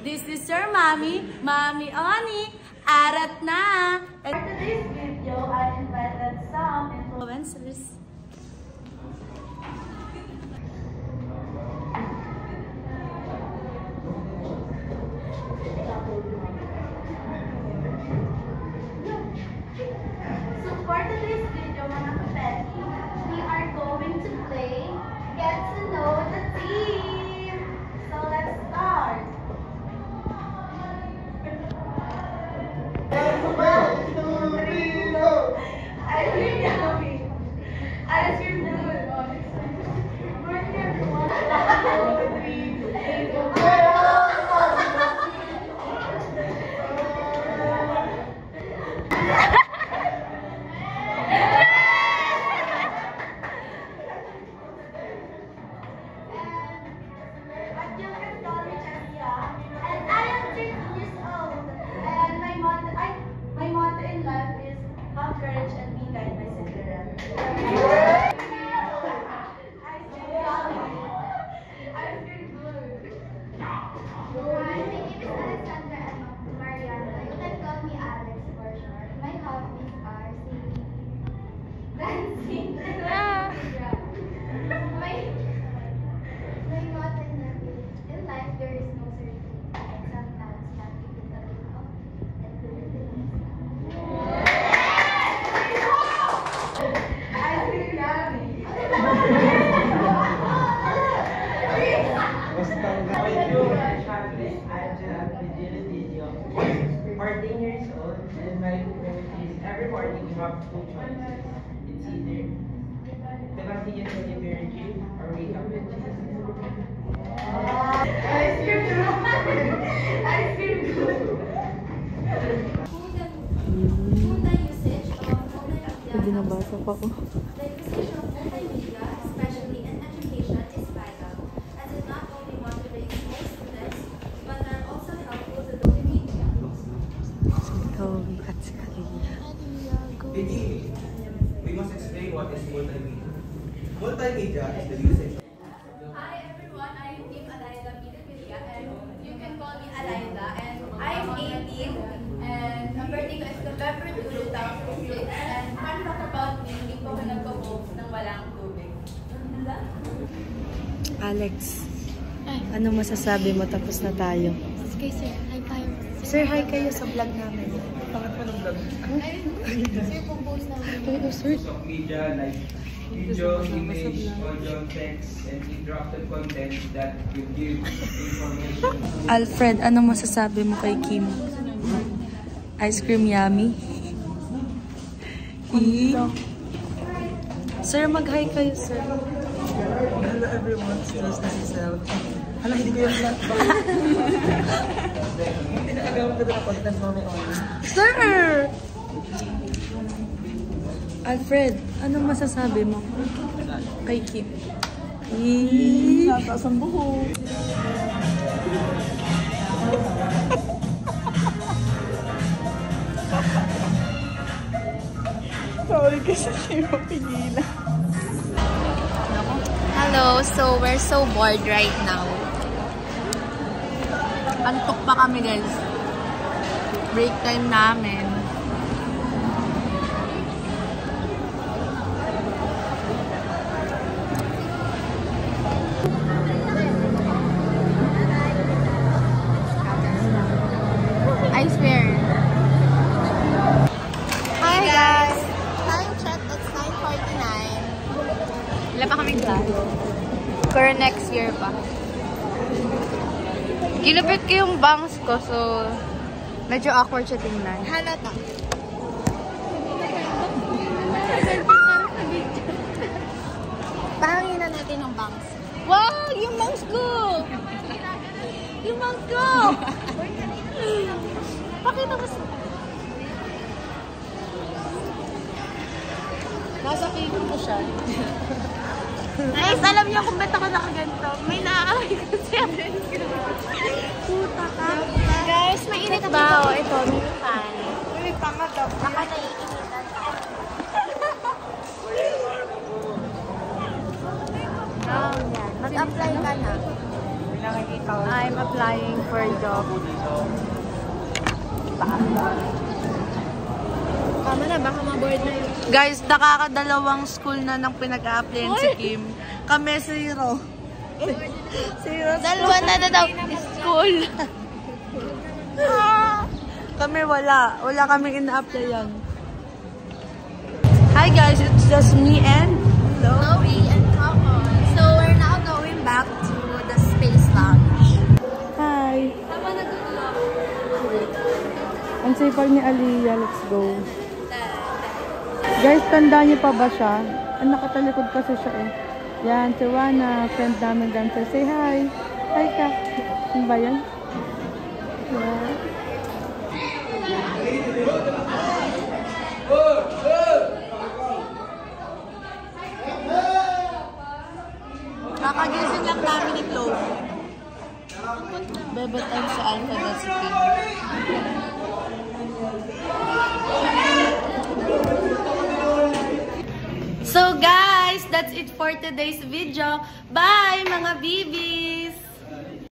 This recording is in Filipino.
This is your mommy, Mommy Oni. Arat na! And for today's video, I invited some influencers. So for today's video, mga kapatid, we are going to play Get to Know the Team. So let's start. Ice cream yummy. Ice cream good. Morning everyone. Every morning you have two choices. It's either Sebastian with virgin or wake up with Jesus. Ice cream Ice cream Hindi nabasa pa ko. The usage of multimedia, especially in education, is vital, as it not only motivates most students, but are also helpful to the media. At si Kalia. Beginning, we must explain what is multimedia. Multimedia is the usage. Hi everyone, I am Team Alayda Media, and you can call me Alayda, and I'm 18, and ang birthday ko is November 2, 2006, and fun fact about me, hindi ko nagpo-post ng walang tubig. Alex, ano masasabi mo tapos na tayo? Kay Sir, hi tayo. Sir, hi kayo sa vlog namin. Bakit pa ng vlog? Sir, pong-post namin. Hello, sir. Use of media like video, image, audio, text, and interactive content that will give information. Alfred, ano masasabi mo kay Kim? Ice cream yummy? Sir, mag-hi kayo, sir. Hello everyone, stress na si Sel. Hala, hindi ko yung vlog. Hindi na nagawin ko na content mo may online. Sir! Alfred, anong masasabi mo kay Kim? Nataas ang buhok. Sorry kasi siya mapigilan. Hello, so we're so bored right now. Antok pa kami, guys. Break time namin. I swear. Hi guys! Time check, it's 9:49. Wala pa kaming class. For next year pa. Ginupit ko yung bangs ko, so medyo awkward siya tingnan. Halata. Pahangin na natin yung bangs. Wow! Yung bangs ko! Yung bangs ko! Pakita mo sa... Nasa kilo ko siya. Guys, alam niyo kung ba't ako nakaganto? May naakay ko siya. Puta ka. Guys, mainit ba? O, ito, may fan. Uy, tanga daw. Baka naiinitan. Oh, yan. Mag-apply ka na. nakikita ko. I'm applying for a job. Tama na, baka ma-board na yun. Guys, nakakadalawang school na nang pinag-a-applyan si Kim. Kami, zero. Dalawa na daw. School. Kami wala. Wala kaming ina-applyan. Hi guys, it's just me and Chloe and Common. So we're now going back to the Space Lounge. Hi. Ang sipag ni Aliyah, let's go. Guys, tandaan niyo pa ba siya? Nakatalikod kasi siya eh. Yan, si Wana, friend namin dancer. Say hi. Hi ka. Ano ba yan? Yeah. Kakagising lang namin ni Chloe. Bebatan sa Alphabet City. So guys, that's it for today's video. Bye mga BBs!